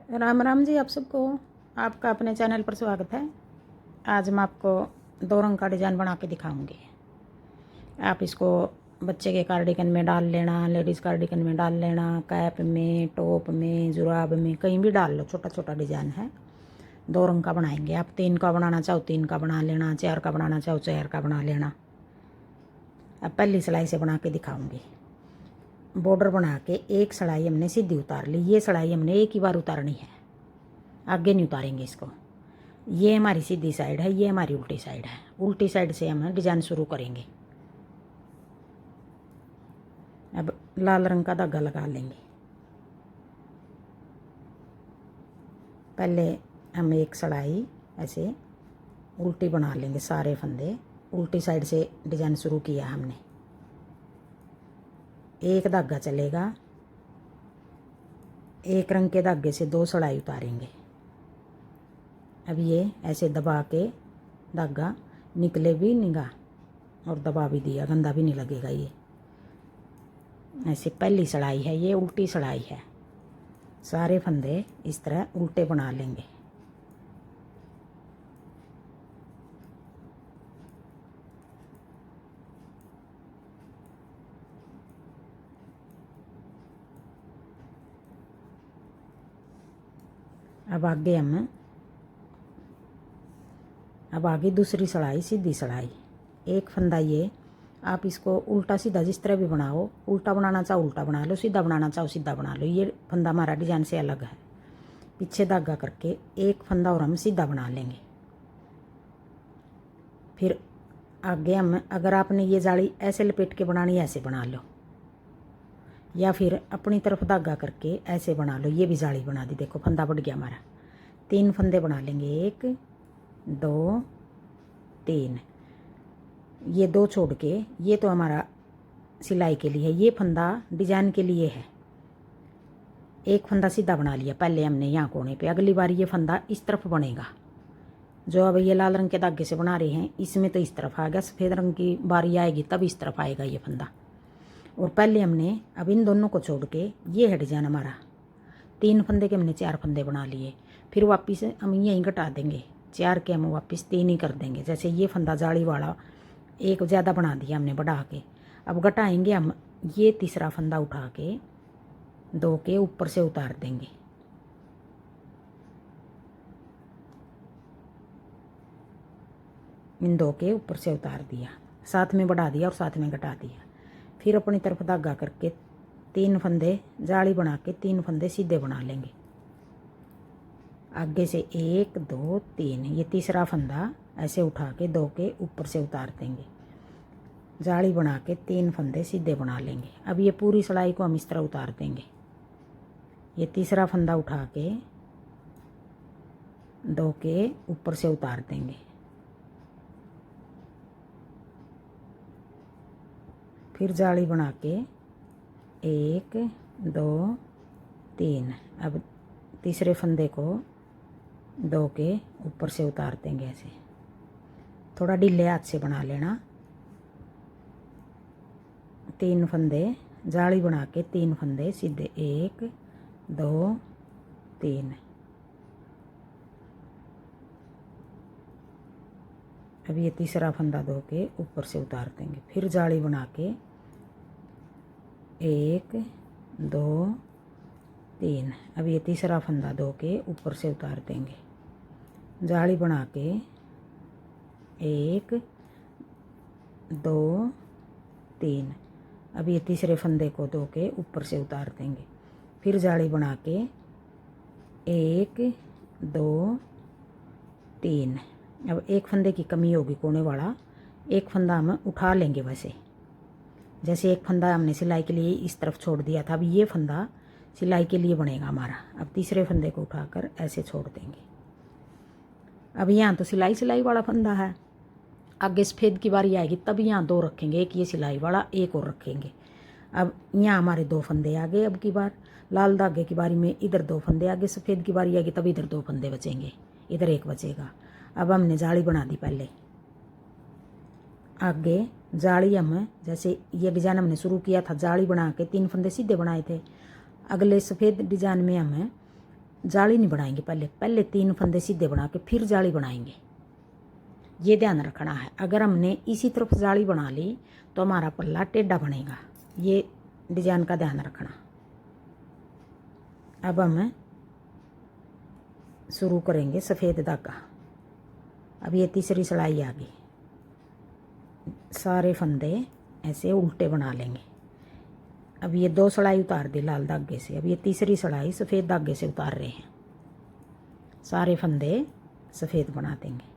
राम राम जी, आप सबको आपका अपने चैनल पर स्वागत है। आज मैं आपको दो रंग का डिज़ाइन बना के दिखाऊंगी। आप इसको बच्चे के कार्डिगन में डाल लेना, लेडीज़ कार्डिगन में डाल लेना, कैप में, टॉप में, जुराब में, कहीं भी डाल लो। छोटा छोटा डिज़ाइन है, दो रंग का बनाएंगे। आप 3 का बनाना चाहो 3 का बना लेना, 4 का बनाना चाहो 4 का बना लेना। अब पहली सिलाई से बना के दिखाऊंगी। बॉर्डर बना के एक सिलाई हमने सीधी उतार ली। ये सिलाई हमने एक ही बार उतारनी है, आगे नहीं उतारेंगे इसको। ये हमारी सीधी साइड है, ये हमारी उल्टी साइड है। उल्टी साइड से हम डिजाइन शुरू करेंगे। अब लाल रंग का धागा लगा लेंगे। पहले हम एक सिलाई ऐसे उल्टी बना लेंगे, सारे फंदे उल्टी साइड से डिजाइन शुरू किया हमने। एक धागा चलेगा, एक रंग के धागे से 2 सिलाई उतारेंगे। अब ये ऐसे दबा के धागा निकले भी निगा और दबा भी दिया, गंदा भी नहीं लगेगा। ये ऐसे पहली सिलाई है, ये उल्टी सिलाई है। सारे फंदे इस तरह उल्टे बना लेंगे। अब आगे दूसरी सिलाई, सीधी सिलाई। एक फंदा ये आप इसको उल्टा सीधा जिस तरह भी बनाओ, उल्टा बनाना चाहो उल्टा बना लो, सीधा बनाना चाहो सीधा बना लो। ये फंदा हमारा डिजाइन से अलग है। पीछे धागा करके एक फंदा और हम सीधा बना लेंगे। फिर आगे हम, अगर आपने ये जाली ऐसे लपेट के बनानी है ऐसे बना लो, या फिर अपनी तरफ धागा करके ऐसे बना लो। ये भी जाली बना दी, देखो फंदा बढ़ गया हमारा। 3 फंदे बना लेंगे, 1 2 3। ये 2 छोड़ के, ये तो हमारा सिलाई के लिए है, ये फंदा डिजाइन के लिए है। एक फंदा सीधा बना लिया पहले हमने यहाँ कोने पे। अगली बार ये फंदा इस तरफ बनेगा। जो अब ये लाल रंग के धागे से बना रहे हैं, इसमें तो इस तरफ आ गया। सफ़ेद रंग की बारी आएगी तब इस तरफ आएगा ये फंदा। और पहले हमने अब इन दोनों को छोड़ के, ये है डिजाइन हमारा। 3 फंदे के हमने 4 फंदे बना लिए। फिर वापिस हम यहीं घटा देंगे, 4 के हम वापस 3 ही कर देंगे। जैसे ये फंदा जाली वाला एक ज़्यादा बना दिया हमने बढ़ा के। अब घटाएंगे हम, ये तीसरा फंदा उठा के 2 के ऊपर से उतार देंगे। इन 2 के ऊपर से उतार दिया, साथ में बढ़ा दिया और साथ में घटा दिया। फिर अपनी तरफ धागा करके 3 फंदे जाली बना के 3 फंदे सीधे बना लेंगे। आगे से 1 2 3, ये तीसरा फंदा ऐसे उठा के 2 के ऊपर से उतार देंगे। जाली बना के 3 फंदे सीधे बना लेंगे। अब ये पूरी सिलाई को हम इस तरह उतार देंगे। ये तीसरा फंदा उठा के 2 के ऊपर से उतार देंगे। फिर जाली बना के 1 2 3। अब तीसरे फंदे को 2 के ऊपर से उतार देंगे। ऐसे थोड़ा ढीले हाथ से बना लेना। 3 फंदे जाली बना के 3 फंदे सीधे 1 2 3। अब ये तीसरा फंदा 2 के ऊपर से उतार देंगे। फिर जाली बना के 1 2 3। अब ये तीसरा फंदा 2 के ऊपर से उतार देंगे। जाली बना के 1 2 3। अब ये तीसरे फंदे को 2 के ऊपर से उतार देंगे। फिर जाली बना के 1 2 3। अब एक फंदे की कमी होगी कोने वाला, एक फंदा हम उठा लेंगे। वैसे जैसे एक फंदा हमने सिलाई के लिए इस तरफ छोड़ दिया था, अब ये फंदा सिलाई के लिए बनेगा हमारा। अब तीसरे फंदे को उठाकर ऐसे छोड़ देंगे। अब यहाँ तो सिलाई वाला फंदा है, आगे सफ़ेद की बारी आएगी तब यहाँ 2 रखेंगे, एक ये सिलाई वाला, एक और रखेंगे। अब यहाँ हमारे 2 फंदे आ गए। अब की बार लाल धागे की बारी में इधर 2 फंदे आगे, सफ़ेद की बारी आएगी तब इधर 2 फंदे बचेंगे, इधर एक बचेगा। अब हमने जाली बना दी पहले। आगे जाली हम, जैसे ये डिज़ाइन हमने शुरू किया था जाली बना के 3 फंदे सीधे बनाए थे। अगले सफ़ेद डिज़ाइन में हम जाली नहीं बनाएंगे, पहले 3 फंदे सीधे बना के फिर जाली बनाएंगे, ये ध्यान रखना है। अगर हमने इसी तरफ जाली बना ली तो हमारा पल्ला टेढ़ा बनेगा, ये डिजाइन का ध्यान रखना। अब हम शुरू करेंगे सफ़ेद धागा। अब ये तीसरी सिलाई आ गई, सारे फंदे ऐसे उल्टे बना लेंगे। अब ये 2 सिलाई उतार दी लाल धागे से, अब ये तीसरी सिलाई सफ़ेद धागे से उतार रहे हैं, सारे फंदे सफ़ेद बना देंगे।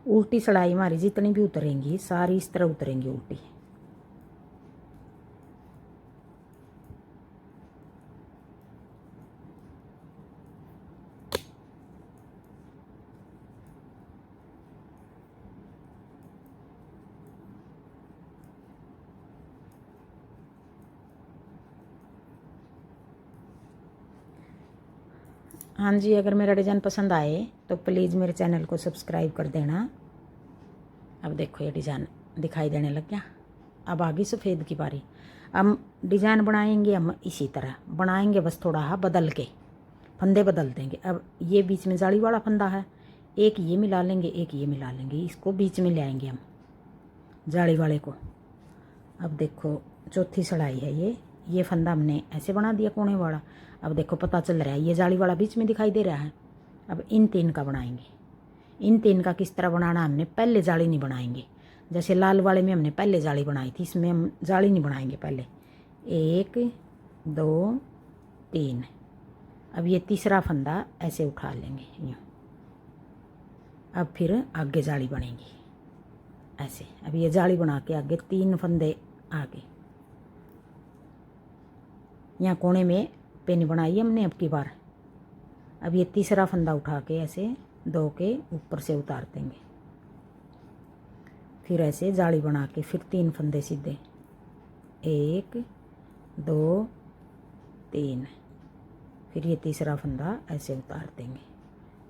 उल्टी सिलाई हमारी जितनी भी उतरेंगी सारी इस तरह उतरेंगी उल्टी। हाँ जी, अगर मेरा डिज़ाइन पसंद आए तो प्लीज़ मेरे चैनल को सब्सक्राइब कर देना। अब देखो ये डिज़ाइन दिखाई देने लग गया। अब आगे सफ़ेद की बारी। हम डिज़ाइन बनाएंगे, हम इसी तरह बनाएंगे, बस थोड़ा हाँ बदल के फंदे बदल देंगे। अब ये बीच में जाली वाला फंदा है, एक ये मिला लेंगे, एक ये मिला लेंगे, इसको बीच में ले आएंगे हम जाली वाले को। अब देखो चौथी सिलाई है, ये फंदा हमने ऐसे बना दिया कोने वाला। अब देखो पता चल रहा है ये जाली वाला बीच में दिखाई दे रहा है। अब इन 3 का बनाएंगे। इन 3 का किस तरह बनाना, हमने पहले जाली नहीं बनाएंगे, जैसे लाल वाले में हमने पहले जाली बनाई थी, इसमें हम जाली नहीं बनाएंगे पहले। 1 2 3। अब ये तीसरा फंदा ऐसे उठा लेंगे यूँ। अब फिर आगे जाली बनेगी ऐसे। अब ये जाली बना के आगे 3 फंदे आगे, यहाँ कोने में पेन बनाई हमने अब की बार। अब ये तीसरा फंदा उठा के ऐसे 2 के ऊपर से उतार देंगे, फिर ऐसे जाली बना के फिर 3 फंदे सीधे, 1 2 3। फिर ये तीसरा फंदा ऐसे उतार देंगे,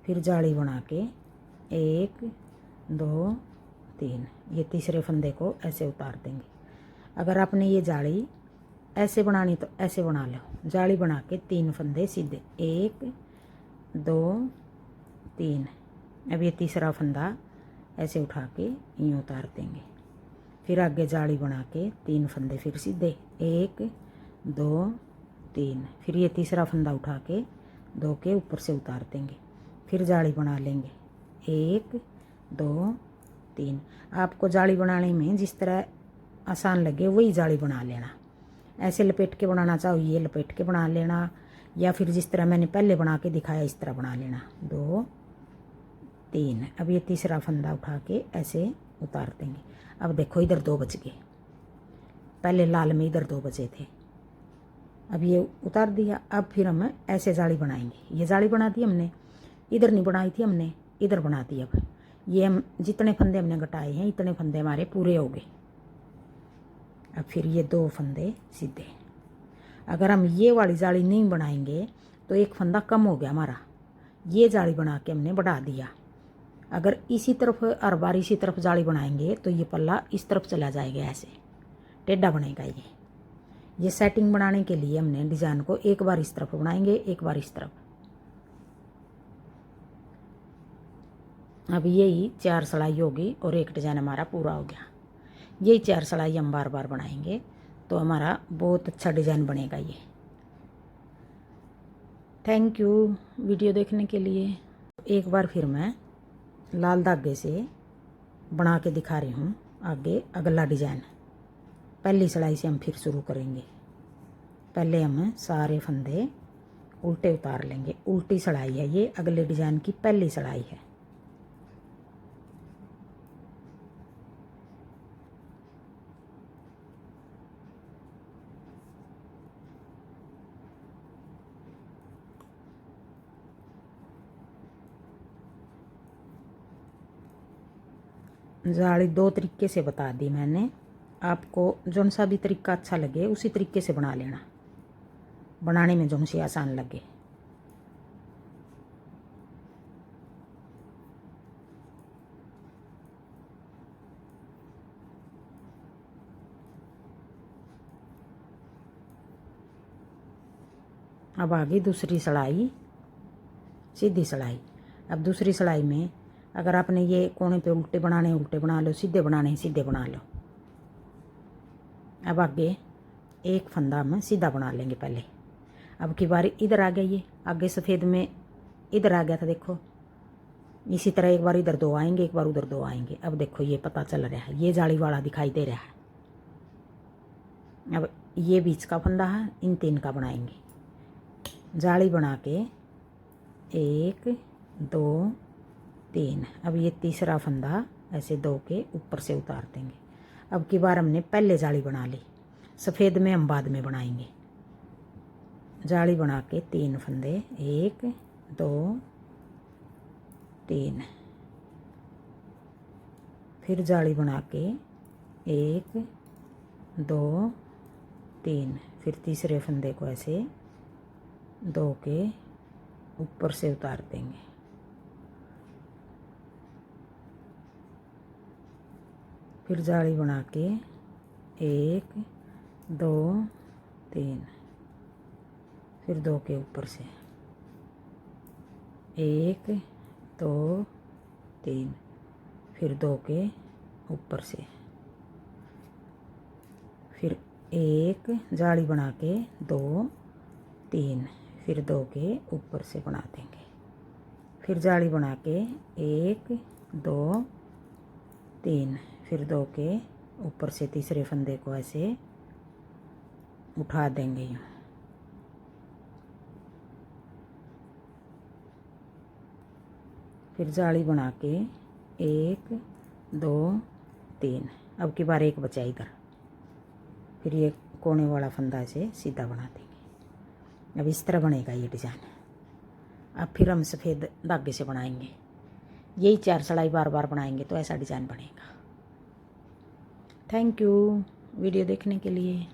फिर जाली बना के 1 2 3। ये तीसरे फंदे को ऐसे उतार देंगे। अगर आपने ये जाली ऐसे बनानी तो ऐसे बना लो, जाली बना के 3 फंदे सीधे, 1 2 3। अब ये तीसरा फंदा ऐसे उठा के यूँ उतार देंगे, फिर आगे जाली बना के 3 फंदे फिर सीधे, 1 2 3। फिर ये तीसरा फंदा उठा के 2 के ऊपर से उतार देंगे, फिर जाली बना लेंगे, 1 2 3। आपको जाली बनाने में जिस तरह आसान लगे वही जाली बना लेना। ऐसे लपेट के बनाना चाहो ये लपेट के बना लेना, या फिर जिस तरह मैंने पहले बना के दिखाया इस तरह बना लेना, 2 3। अब ये तीसरा फंदा उठा के ऐसे उतार देंगे। अब देखो इधर 2 बच गए, पहले लाल में इधर 2 बचे थे, अब ये उतार दिया। अब फिर हम ऐसे जाली बनाएंगे, ये जाली बना दी हमने, इधर नहीं बनाई थी हमने, इधर बना दी। अब ये हम जितने फंदे हमने घटाए हैं इतने फंदे हमारे पूरे हो गए। अब फिर ये 2 फंदे सीधे। अगर हम ये वाली जाली नहीं बनाएंगे तो एक फंदा कम हो गया हमारा, ये जाली बना के हमने बढ़ा दिया। अगर इसी तरफ हर बार इसी तरफ जाली बनाएंगे तो ये पल्ला इस तरफ चला जाएगा, ऐसे टेढ़ा बनेगा। ये सेटिंग बनाने के लिए हमने डिज़ाइन को एक बार इस तरफ बनाएंगे, एक बार इस तरफ। अब यही 4 सिलाई होगी और एक डिज़ाइन हमारा पूरा हो गया। यही 4 सिलाई हम बार बार बनाएंगे तो हमारा बहुत अच्छा डिज़ाइन बनेगा ये। थैंक यू वीडियो देखने के लिए। एक बार फिर मैं लाल धागे से बना के दिखा रही हूँ आगे अगला डिज़ाइन। पहली सिलाई से हम फिर शुरू करेंगे। पहले हम सारे फंदे उल्टे उतार लेंगे, उल्टी सिलाई है ये, अगले डिज़ाइन की पहली सिलाई है। जाली 2 तरीके से बता दी मैंने, आपको जौन सा भी तरीका अच्छा लगे उसी तरीके से बना लेना, बनाने में जौन सी आसान लगे। अब आगे दूसरी सिलाई सीधी सिलाई। अब दूसरी सिलाई में अगर आपने ये कोने पे उल्टे बनाने उल्टे बना लो, सीधे बनाने सीधे बना लो। अब आगे एक फंदा हम सीधा बना लेंगे पहले। अब की बारी इधर आ गया, ये आगे सफ़ेद में इधर आ गया था, देखो इसी तरह एक बार इधर 2 आएंगे, एक बार उधर 2 आएंगे। अब देखो ये पता चल रहा है, ये जाली वाला दिखाई दे रहा है। अब ये बीच का फंदा है, इन 3 का बनाएंगे। जाली बना के 1 2 3। अब ये तीसरा फंदा ऐसे 2 के ऊपर से उतार देंगे। अब की बार हमने पहले जाली बना ली, सफ़ेद में हम बाद में बनाएंगे। जाली बना के 3 फंदे, 1 2 3। फिर जाली बना के 1 2 3। फिर तीसरे फंदे को ऐसे 2 के ऊपर से उतार देंगे। फिर जाली बना के 1 2 3। फिर 2 के ऊपर से 1 2 3। फिर 2 के ऊपर से, फिर 1 जाली बना के 2 3। फिर 2 के ऊपर से बना देंगे। फिर जाली बना के 1 2 3। फिर 2 के ऊपर से तीसरे फंदे को ऐसे उठा देंगे। फिर जाली बना के 1 2 3। अब की बार एक बचा इधर। फिर ये कोने वाला फंदा से सीधा बना देंगे। अब इस तरह बनेगा ये डिज़ाइन। अब फिर हम सफ़ेद धागे से बनाएंगे। यही 4 सिलाई बार बार बनाएंगे तो ऐसा डिज़ाइन बनेगा। थैंक यू वीडियो देखने के लिए।